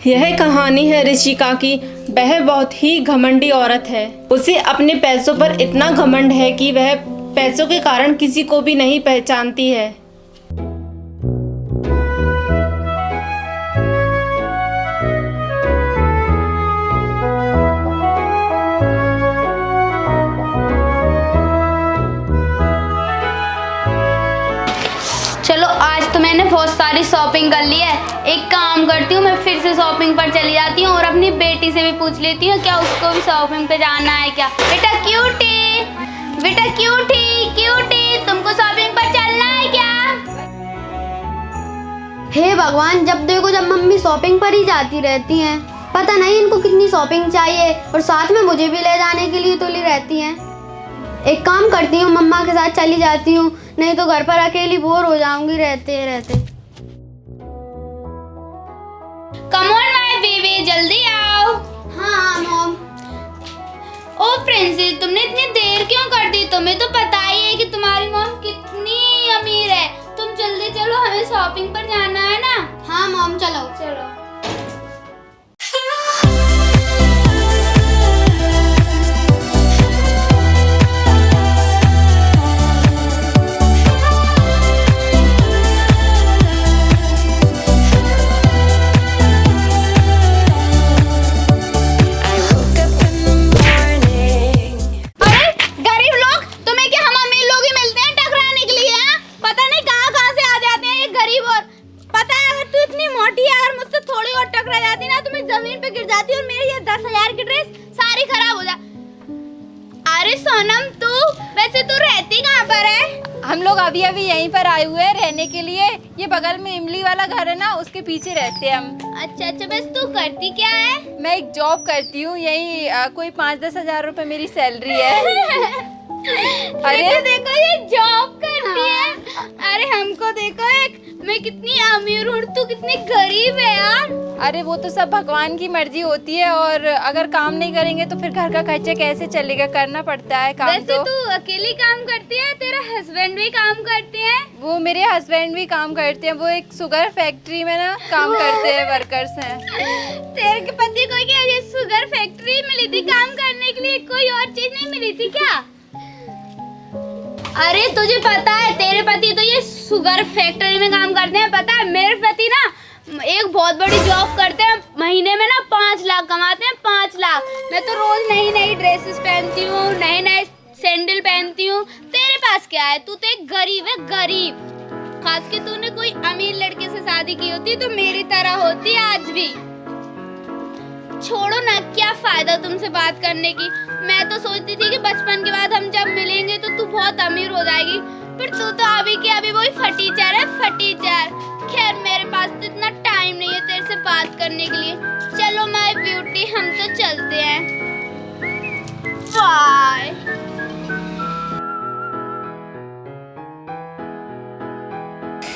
यह कहानी है ऋषिका की। वह बहुत ही घमंडी औरत है। उसे अपने पैसों पर इतना घमंड है कि वह पैसों के कारण किसी को भी नहीं पहचानती है। चलो आज तो मैंने बहुत सारी शॉपिंग कर ली है। एक काम करती हूँ, मैं फिर से शॉपिंग पर चली जाती हूँ और अपनी बेटी से भी पूछ लेती हूँ क्या उसको भी शॉपिंग पे जाना है क्या। बेटा क्यूटी, बेटा क्यूटी क्यूटी, तुमको शॉपिंग पर चलना है क्या? हे भगवान, जब देखो जब मम्मी शॉपिंग पर ही जाती रहती हैं। पता नहीं इनको कितनी शॉपिंग चाहिए और साथ में मुझे भी ले जाने के लिए तुली रहती हैं। एक काम करती हूँ, मम्मा के साथ चली जाती हूँ, नहीं तो घर पर अकेली बोर हो जाऊंगी रहते रहते। कम ऑन माय बेबी, जल्दी आओ। हाँ मॉम। ओ फ्रेंड्स, तुमने इतनी देर क्यों कर दी? तुम्हें तो पता ही है कि तुम्हारी मॉम कितनी अमीर है। तुम जल्दी चलो, हमें शॉपिंग पर जाना है ना। हाँ मॉम, चलो चलो। जमीन पे गिर जाती और मेरी ये 10,000 की ड्रेस सारी खराब हो जा। अरे सोनम, तू वैसे तू रहती कहाँ पर है? हम लोग अभी अभी यहीं पर आए हुए हैं रहने के लिए। ये बगल में इमली वाला घर है ना, उसके पीछे रहते हैं हम। अच्छा अच्छा, बस तू करती क्या है? मैं एक जॉब करती हूँ यही, कोई 5-10 हजार रुपए मेरी सैलरी है। अरे देखो ये जॉब करती है। अरे हमको देखो, एक मैं कितनी अमीर हूँ, तू कितनी गरीब है यार। अरे वो तो सब भगवान की मर्जी होती है, और अगर काम नहीं करेंगे तो फिर घर का खर्चा कैसे चलेगा? करना पड़ता है काम। वैसे तू अकेली काम करती है, तेरा हस्बैंड भी काम करते हैं? वो मेरे हस्बैंड भी काम करते हैं, वो एक शुगर फैक्ट्री में ना काम करते हैं, वर्कर्स हैं। तेरे पति को क्या ये शुगर फैक्ट्री मिली थी काम करने के लिए? कोई और चीज नहीं मिली थी क्या? अरे तुझे पता है तेरे पति तो ये शुगर फैक्ट्री में काम करते हैं। पता है मेरे पति ना एक बहुत बड़ी जॉब करते हैं, महीने में ना 5 लाख कमाते हैं, 5 लाख। मैं तो रोज नई नई ड्रेसेस पहनती हूँ, नए नए सैंडल पहनती हूँ। तेरे पास क्या है? तू तो एक गरीब है, गरीब। खास के तूने कोई अमीर लड़के से शादी की होती तो मेरी तरह होती आज भी। छोड़ो ना, क्या फायदा तुमसे बात करने की। मैं तो सोचती थी कि बचपन के बाद हम जब मिलेंगे तो तू बहुत अमीर हो जाएगी, पर तू तो अभी के अभी वही फटीचर है, फटीचर। खैर मेरे पास तो इतना टाइम नहीं है तेरे से बात करने के लिए। चलो माय ब्यूटी, हम तो चलते हैं। बाय।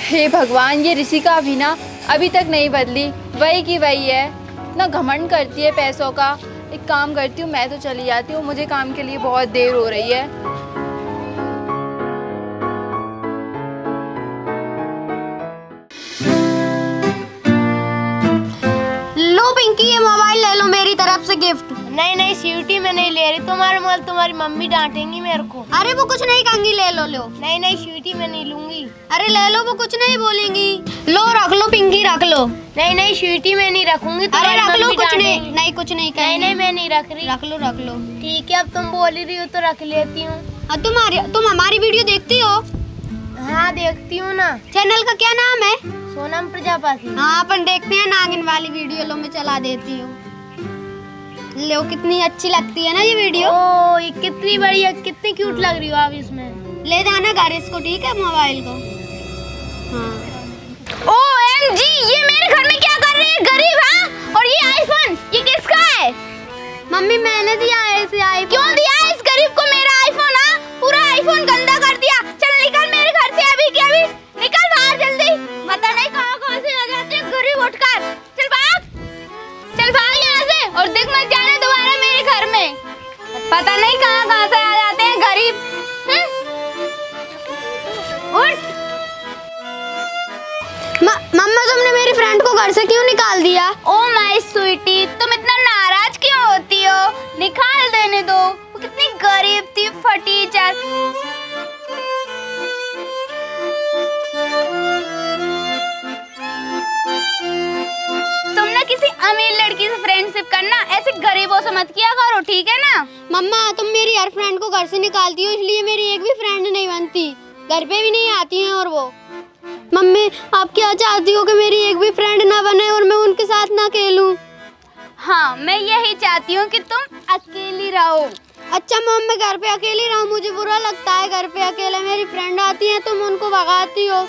हे भगवान, ये ऋषिका भी ना अभी तक नहीं बदली, वही की वही है ना, घमंड करती है पैसों का। एक काम करती हूँ, मैं तो चली जाती हूँ, मुझे काम के लिए बहुत देर हो रही है। लो पिंकी, ये मोबाइल ले लो मेरी तरफ से गिफ्ट। नहीं नहीं स्वीटी, मैं नहीं ले रही। तुम्हारे मोबाइल तुम्हारी मम्मी डांटेंगी मेरे को। अरे वो कुछ नहीं कहेंगी, ले लो लो। नहीं नहीं स्वीटी, मैं नहीं लूंगी। अरे ले लो, वो कुछ नहीं बोलेंगी। लो रख लो पिंकी, रख लो। नहीं नहीं स्वीटी, मैं नहीं रखूंगी। अरे रख लो, कुछ नहीं, नहीं कुछ नहीं नहीं कहेंगे। नहीं मैं नहीं रख रही। रख लो रख लो। ठीक है, अब तुम बोल ही रही हो तो रख लेती हूँ। तुम हमारी वीडियो देखती हो? हाँ देखती हूँ ना। चैनल का क्या नाम है? सोनम प्रजापति। हाँ अपन देखते हैं नागिन वाली वीडियो। लो मैं चला देती हूँ। लो कितनी अच्छी लगती है ना ये वीडियो। ओ ये कितनी बढ़िया, कितनी क्यूट लग रही हो आप इसमें। ले जाना घर इसको, ठीक है, मोबाइल को। हाँ। OMG, ये मेरे घर में क्या कर रही है गरीब? हाँ, और ये आईफोन ये किसका है? मम्मी मैंने दिया है इसे आईफोन। क्यों दिया है इस गरीब को मेरा आईफोन? हाँ, पूरा आईफोन गंदा कर दिया। चल निकल मेरे घर से अभी के अभी, निकल बाहर जल्दी। पता नहीं कहाँ से आ जाते हैं गरीब उठकर। चल भाग, चल भाग यहाँ से, और देख मत जाना दोबारा मेरे घर में। पता नहीं कहाँ से आ जाते हैं गरीब। उठ। मम्मा तुमने मेरी फ्रेंड को घर से क्यों निकाल दिया? ओ माय स्वीटी, तुम इतना नाराज क्यों होती हो? निकाल देने दो, वो कितनी गरीब थी, फटीचर। तुम ना किसी अमीर लड़की से फ्रेंडशिप करना, ऐसे गरीबों से मत किया करो, ठीक है ना? मम्मा तुम मेरी हर फ्रेंड को घर से निकालती हो, इसलिए मेरी एक भी फ्रेंड नहीं बनती, घर पे भी नहीं आती हैं। और वो मम्मी आप क्या चाहती हो कि मेरी एक भी फ्रेंड ना बने और मैं उनके साथ ना खेलूं? हाँ, मैं यही चाहती हूँ कि तुम अकेली रहो। अच्छा मम्मी मैं घर पे अकेली रहूं, मुझे बुरा लगता है घर पे अकेले। मेरी फ्रेंड आती है तुम उनको भगाती हो।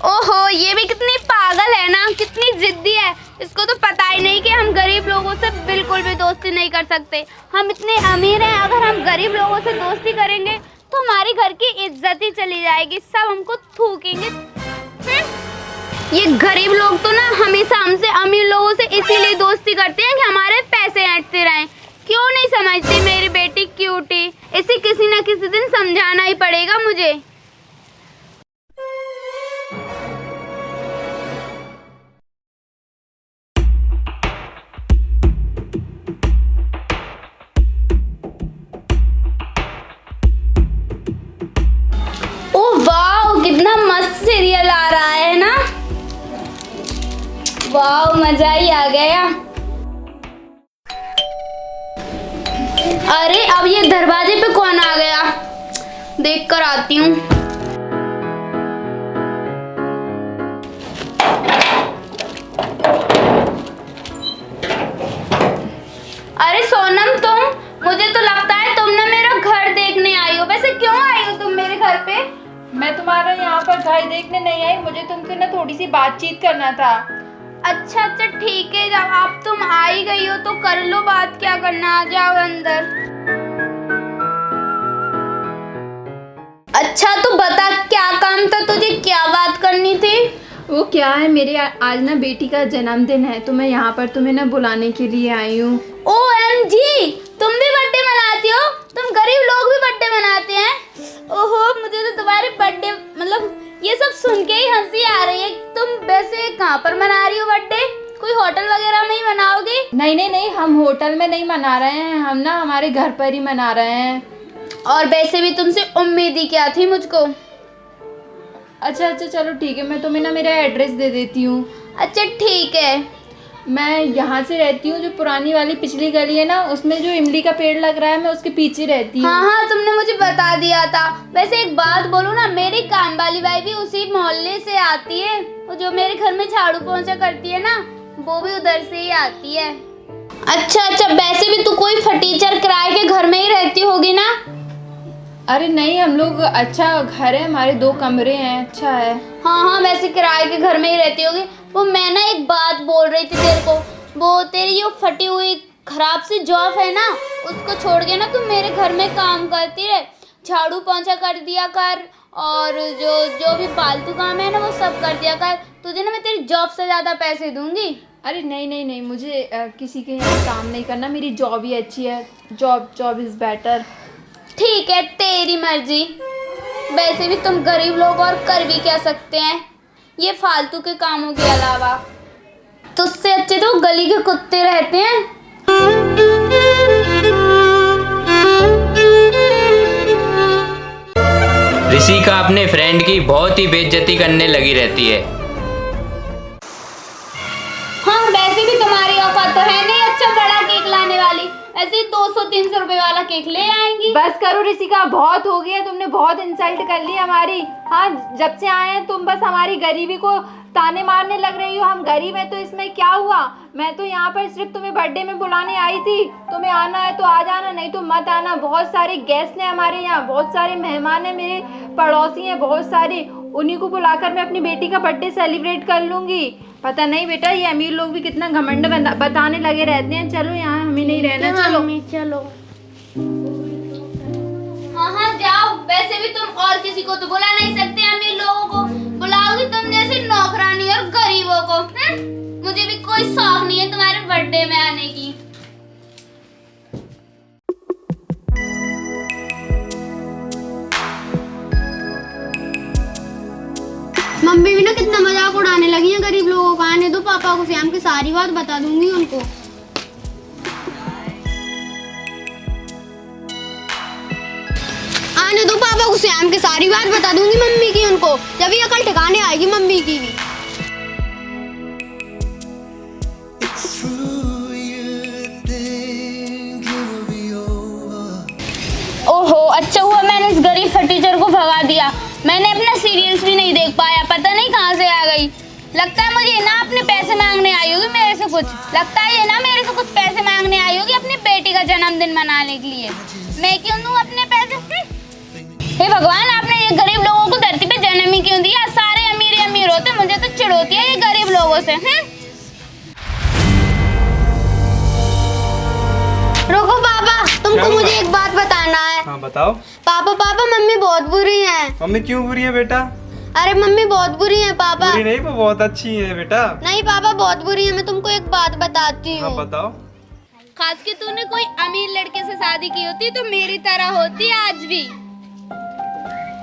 ओहो, ये भी कितनी पागल है ना, कितनी जिद्दी है। इसको तो पता ही नहीं कि हम गरीब लोगों से बिल्कुल भी दोस्ती नहीं कर सकते। हम इतने अमीर हैं, अगर हम गरीब लोगों से दोस्ती करेंगे तो हमारी घर की इज्जत ही चली जाएगी, सब हमको थूकेंगे। ये गरीब लोग तो ना हमेशा हमसे अमीर लोगों से इसीलिए दोस्ती करते हैं कि हमारे पैसे ऐंठते रहें। क्यों नहीं समझती मेरी बेटी क्यूटी? इसे किसी न किसी दिन समझाना ही पड़ेगा मुझे। कितना मस्त सीरियल आ रहा है ना, वाह मजा ही आ गया। अरे अब ये दरवाजे पे कौन आ गया, देख कर आती हूँ। अरे सोनम तुम, मुझे तो लगता है तुम ना मेरा घर देखने आई हो। वैसे क्यों आई हो तुम मेरे घर पे? मैं तुम्हारा यहाँ पर घर देखने नहीं आई, मुझे तुमसे ना थोड़ी सी बातचीत करना था। अच्छा अच्छा ठीक है, जब आप तुम आ ही गई हो तो कर लो बात, क्या करना, आ जाओ अंदर। अच्छा तो बता क्या काम था तुझे, क्या बात करनी थी? वो क्या है, मेरे आज ना बेटी का जन्मदिन है तो मैं यहाँ पर तुम्हें ना बुलाने के लिए आई हूँ। OMG, तुम भी बर्थडे मनाती हो? तुम गरीब लोग भी बर्थडे मनाते हैं? ओहो, मुझे तो तुम्हारे बर्थडे मतलब ये सब सुन के ही हंसी आ रही है। तुम वैसे कहाँ पर मना रही हो बर्थडे? कोई होटल वगैरह में ही मनाओगे? नहीं नहीं नहीं, हम होटल में नहीं मना रहे हैं, हम ना हमारे घर पर ही मना रहे हैं। और वैसे भी तुमसे उम्मीद ही क्या थी मुझको। अच्छा अच्छा चलो ठीक है, मैं तुम्हें ना मेरा एड्रेस दे देती हूँ। अच्छा ठीक है। मैं यहाँ से रहती हूँ, जो पुरानी वाली पिछली गली है ना, उसमें जो इमली का पेड़ लग रहा है, मैं उसके पीछे रहती हूँ। हाँ हाँ, तुमने मुझे बता दिया था। वैसे एक बात बोलूँ ना, मेरी काम वाली बाई भी उसी मोहल्ले से आती है, और जो मेरे घर में झाड़ू पोंछा करती है ना, वो भी उधर से ही आती है। अच्छा अच्छा, वैसे भी तू कोई फटीचर किराए के घर में ही रहती होगी ना? अरे नहीं, हम लोग अच्छा घर है, हमारे 2 कमरे हैं, अच्छा है। हाँ हाँ, वैसे किराए के घर में ही रहती होगी। वो मैं ना एक बात बोल रही थी तेरे को, वो तेरी जो फटी हुई खराब सी जॉब है ना, उसको छोड़ के ना तू मेरे घर में काम करती रहे, झाड़ू पोंछा कर दिया कर, और जो भी फालतू काम है ना वो सब कर दिया कर। तुझे ना मैं तेरी जॉब से ज़्यादा पैसे दूंगी। अरे नहीं नहीं नहीं, मुझे किसी के यहाँ काम नहीं करना, मेरी जॉब ही अच्छी है, जॉब इज़ बेटर। ठीक है, तेरी मर्जी। वैसे भी तुम गरीब लोग और कर भी क्या सकते हैं ये फालतू के कामों के अलावा। तुझसे अच्छे तो गली के कुत्ते रहते हैं। ऋषिका अपने फ्रेंड की बहुत ही बेइज्जती करने लगी रहती है। हाँ, वैसे भी तुम्हारी औकात तो है नहीं अच्छा बड़ा केक लाने वाली, ऐसे ही 200-300 रुपए वाला केक ले आएंगी। बस करो ऋषिका, बहुत हो गया, तुमने बहुत इंसल्ट कर ली हमारी। हाँ, जब से आए हैं तुम बस हमारी गरीबी को ताने मारने लग रही हो। हम गरीब हैं तो इसमें क्या हुआ? मैं तो यहाँ पर सिर्फ तुम्हें बर्थडे में बुलाने आई थी, तुम्हें आना है तो आ जाना, नहीं तो मत आना। बहुत सारे गेस्ट हैं हमारे यहाँ, बहुत सारे मेहमान हैं, मेरे पड़ोसी हैं बहुत सारे, उन्हीं को बुलाकर मैं अपनी बेटी का बर्थडे सेलिब्रेट कर लूँगी। पता नहीं बेटा, ये अमीर लोग भी कितना घमंड बताने लगे रहते हैं। चलो यहाँ हमें नहीं रहना, चलो। हाँ हाँ जाओ, वैसे भी तुम और किसी को तो बुला नहीं सकते अमीर लोगों को। बुलाओगी तुम जैसी नौकरानी और गरीबों को? मुझे भी कोई शौक नहीं है तुम्हारे बर्थडे में आने की। मम्मी भी ना कितना मजाक उड़ाने लगी है गरीब लोगों का। आने दो पापा को, श्याम की सारी बात बता दूंगी उनको। आने दो पापा को, श्याम की सारी बात बता दूंगी मम्मी की उनको। जब ये अकल ठिकाने आएगी मम्मी की भी। ओहो, अच्छा हुआ मैंने इस गरीब सा टीचर को भगा दिया। मैंने अपना सीरियल्स भी नहीं देख पाया, पता नहीं कहाँ से आ गई। लगता है मुझे ना अपने पैसे मांगने आई होगी मेरे से कुछ। लगता है ये ना मेरे से कुछ पैसे मांगने आई होगी अपनी बेटी का जन्मदिन मनाने के लिए। मैं क्यों दूं अपने पैसे? हे भगवान, आपने ये गरीब लोगों को धरती पे जन्म ही क्यों दिया? सारे अमीर ही अमीर होते, मुझे तो चिढ़ होती है ये गरीब लोगों से। रुको पापा, तुमको मुझे एक बात बताना है। हाँ बताओ। पापा मम्मी बहुत बुरी है। मम्मी क्यों बुरी है बेटा? अरे मम्मी बहुत बुरी है पापा। बुरी नहीं, वो बहुत अच्छी है बेटा। नहीं पापा, बहुत बुरी है। मैं तुमको एक बात बताती हाँ हूँ। बताओ। खास के तूने कोई अमीर लड़के से शादी की होती तो मेरी तरह होती आज भी।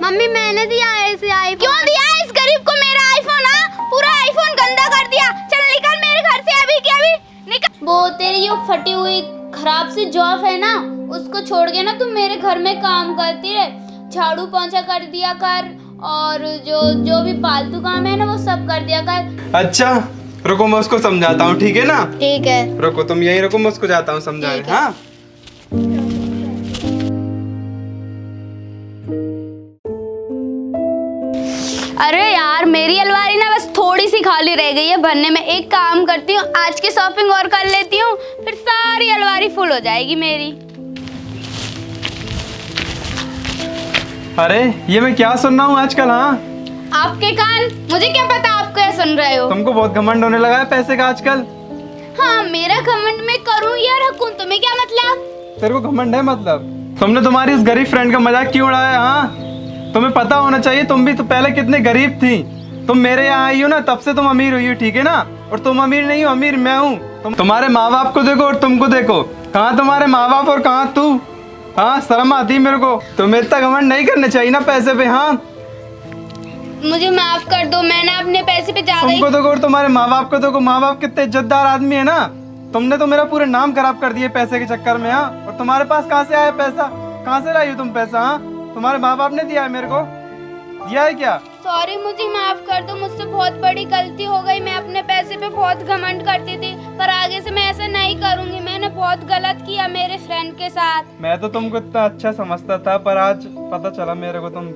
मम्मी मैंने दिया है इसे आईफोन। क्यों दिया इस गरीब को मेरा आईफोन? पूरा आईफोन गंदा कर दिया। चल निकल मेरे घर से अभी के अभी निकल। वो तेरी जो फटी हुई खराब सी जॉब है ना, उसको छोड़ के ना तुम मेरे घर में काम करती रहे। झाड़ू पोंछा कर दिया कर, और जो भी फालतू काम है ना वो सब कर दिया कर। अच्छा रुको, मैं उसको समझाता हूँ, ठीक है ना? ठीक है। रुको, तुम यहीं रुको, मैं उसको जाता हूँ समझाने। हाँ अरे यार, मेरी अलमारी ना बस थोड़ी सी खाली रह गई है भरने में। एक काम करती हूँ, आज की शॉपिंग और कर लेती हूँ, फिर सारी अलमारी फुल हो जाएगी मेरी। अरे ये मैं क्या सुन रहा हूँ आजकल? हाँ आपके कान, मुझे क्या पता आप क्या सुन रहे हो। तुमको बहुत घमंड होने लगा है पैसे का आजकल। हाँ, मेरा घमंड मैं करूँ या रखूँ, तुम्हें क्या मतलब? तेरे को घमंड है मतलब? तुमने तुम्हारी इस गरीब फ्रेंड का मजाक क्यों उड़ाया? हाँ तुम्हें पता होना चाहिए, तुम भी तो पहले कितने गरीब थी। तुम मेरे यहाँ आई हो ना, तब से तुम अमीर हुई हो, ठीक है ना? और तुम अमीर नहीं हो, अमीर मैं हूँ। तुम्हारे माँ बाप को देखो और तुमको देखो, कहाँ तुम्हारे माँ बाप और कहाँ तू। हाँ शर्म आती मेरे को। तुम्हें इतना घमंड नहीं करना चाहिए ना पैसे पे। हाँ मुझे माफ कर दो, मैंने अपने पैसे पे ज्यादा तुमको देखो और तुम्हारे माँ बाप को देखो। माँ बाप कितने इज्जतदार आदमी है ना। तुमने तो मेरा पूरा नाम खराब कर दिया पैसे के चक्कर में। हाँ और तुम्हारे पास कहाँ से आया पैसा? कहाँ से लाई हो तुम पैसा? हाँ तुम्हारे माँ बाप ने दिया है मेरे को? दिया है क्या? सॉरी, मुझे माफ कर दो, मुझसे बहुत बड़ी गलती हो गई। मैं अपने पैसे पे बहुत घमंड करती थी, पर आगे से मैं ऐसा नहीं करूंगी। मैंने बहुत गलत किया मेरे फ्रेंड के साथ। मैं तो तुमको इतना अच्छा समझता था, पर आज पता चला मेरे को तुम।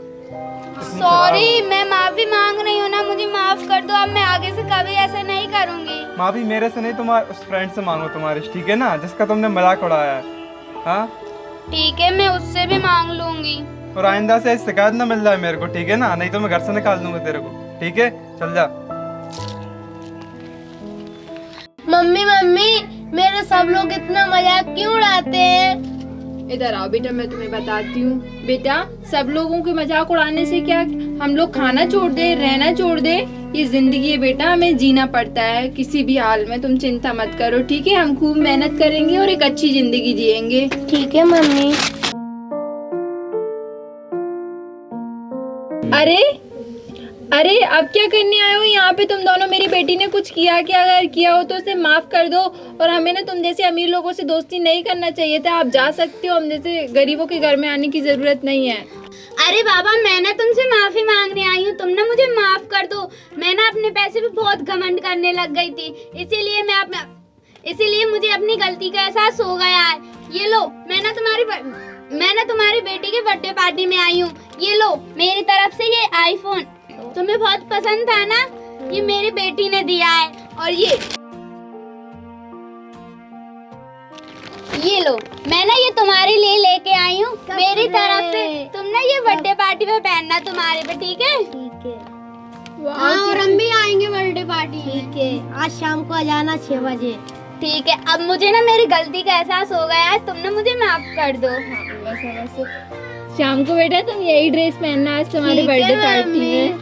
सॉरी, मैं माफी मांग रही हूँ ना, मुझे माफ कर दो। अब मैं आगे से कभी ऐसा नहीं करूंगी। माफी मेरे से नहीं, तुम्हारे उस फ्रेंड से मांगो तुम्हारे, ठीक है ना, जिसका तुमने मजाक उड़ाया है। हाँ ठीक है, मैं उससे भी मांग लूंगी। और आइंदा से शिकायत ना मिल जाए मेरे को, ठीक है ना? नहीं तो मैं घर से निकाल दूंगा तेरे को, ठीक है? चल जा। मम्मी मेरे सब लोग इतना मजाक क्यों उड़ाते हैं? इधर आओ बेटा, मैं तुम्हें बताती हूँ। बेटा, सब लोगों के मजाक उड़ाने से क्या हम लोग खाना छोड़ दे, रहना छोड़ दे? ये जिंदगी है बेटा, हमें जीना पड़ता है किसी भी हाल में। तुम चिंता मत करो, ठीक है? हम खूब मेहनत करेंगे और एक अच्छी जिंदगी जिएंगे। ठीक है मम्मी। अरे अब क्या करने आए हो यहाँ पे तुम दोनों? मेरी बेटी ने कुछ किया क्या? अगर किया हो तो उसे माफ कर दो। और हमें ना तुम जैसे अमीर लोगों से दोस्ती नहीं करना चाहिए था। आप जा सकते हो, हम जैसे गरीबों के घर में आने की जरूरत नहीं है। अरे बाबा, मैं ना तुमसे माफी मांगने आई हूँ, तुम ना मुझे माफ कर दो। मैं ना अपने पैसे पे बहुत घमंड करने लग गई थी, इसीलिए मुझे अपनी गलती का एहसास हो गया है। ये लो, मैं ना तुम्हारी बेटी के बर्थडे पार्टी में आई हूँ। ये लो मेरी तरफ से ये आईफोन, तुम्हें बहुत पसंद था ना, ये मेरी बेटी ने दिया है। और ये लो, मैं ना ये तुम्हारे लिए लेके आई हूँ मेरी तरफ से। तुम ना ये बर्थडे पार्टी में पहनना तुम्हारे पे, ठीक है? ठीक है। हाँ और हम भी आएंगे बर्थडे पार्टी में। ठीक है, आज शाम को आ जाना 6 बजे। ठीक है, अब मुझे ना मेरी गलती का एहसास हो गया है, तुम ना मुझे माफ कर दो। शाम को बेटा तुम यही ड्रेस पहनना आज तुम्हारी बर्थडे पार्टी में।